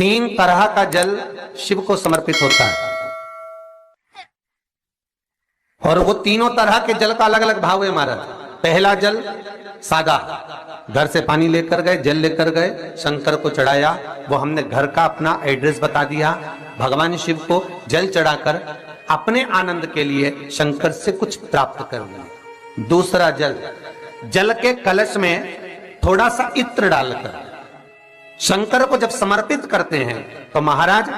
तीन तरह का जल शिव को समर्पित होता है और वो तीनों तरह के जल का अलग अलग भाव है महाराज। पहला जल सादा, घर से पानी लेकर गए, जल लेकर गए, शंकर को चढ़ाया, वो हमने घर का अपना एड्रेस बता दिया, भगवान शिव को जल चढ़ाकर अपने आनंद के लिए शंकर से कुछ प्राप्त कर लिया। दूसरा जल, जल के कलश में थोड़ा सा इत्र डालकर शंकर को जब समर्पित करते हैं तो महाराज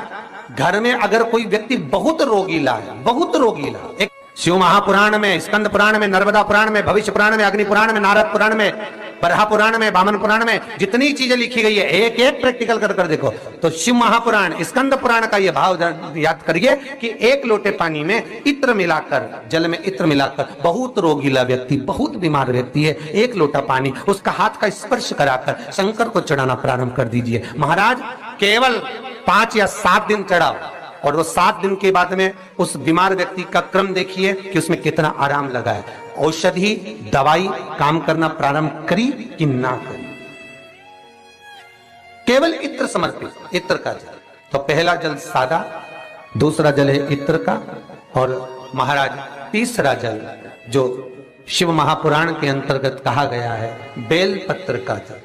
घर में अगर कोई व्यक्ति बहुत रोगीला है, बहुत रोगीला, एक शिव महापुराण में, स्कंद पुराण में, नर्मदा पुराण में, भविष्य पुराण में, अग्नि पुराण में, नारद पुराण में, बरहा पुराण में, वामन पुराण में जितनी चीजें लिखी गई है एक एक प्रैक्टिकल कर कर देखो तो शिव महापुराण, स्कंद पुराण का ये भाव याद करिए कि एक लोटे पानी में इत्र मिलाकर, जल में इत्र मिलाकर, बहुत रोगीला व्यक्ति, बहुत बीमार व्यक्ति है, एक लोटा पानी उसका हाथ का स्पर्श कराकर शंकर को चढ़ाना प्रारंभ कर दीजिए। महाराज केवल 5 या 7 दिन चढ़ाओ और वो 7 दिन के बाद में उस बीमार व्यक्ति का क्रम देखिए कि उसमें कितना आराम लगा है। औषधि दवाई काम करना प्रारंभ करी कि ना करी। केवल इत्र समर्पित, इत्र का जल। तो पहला जल सादा, दूसरा जल है इत्र का, और महाराज तीसरा जल जो शिव महापुराण के अंतर्गत कहा गया है बेल पत्र का जल।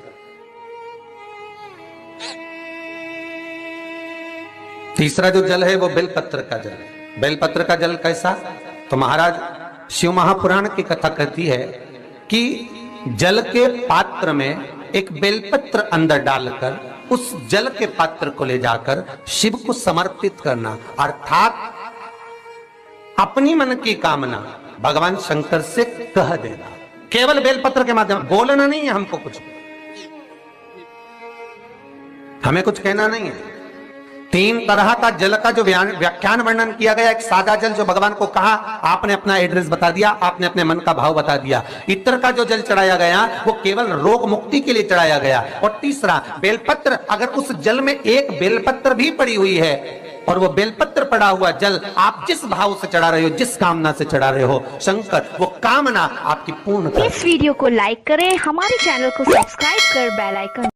तीसरा जो जल है वो बेलपत्र का जल। बेलपत्र का जल कैसा? तो महाराज शिव महापुराण की कथा कहती है कि जल के पात्र में एक बेलपत्र अंदर डालकर उस जल के पात्र को ले जाकर शिव को समर्पित करना, अर्थात अपनी मन की कामना भगवान शंकर से कह देना, केवल बेलपत्र के माध्यम। बोलना नहीं है हमको, कुछ हमें कुछ कहना नहीं है। 3 तरह का जल का जो व्याख्यान वर्णन किया गया, एक सादा जल जो भगवान को कहा, आपने अपना एड्रेस बता दिया, आपने अपने मन का भाव बता दिया। इत्र का जो जल चढ़ाया गया वो केवल रोग मुक्ति के लिए चढ़ाया गया। और तीसरा बेलपत्र, अगर उस जल में एक बेलपत्र भी पड़ी हुई है और वो बेलपत्र पड़ा हुआ जल आप जिस भाव से चढ़ा रहे हो, जिस कामना से चढ़ा रहे हो, शंकर वो कामना आपकी पूर्ण कर। इस वीडियो को लाइक करें, हमारे चैनल को सब्सक्राइब कर बेल आइकन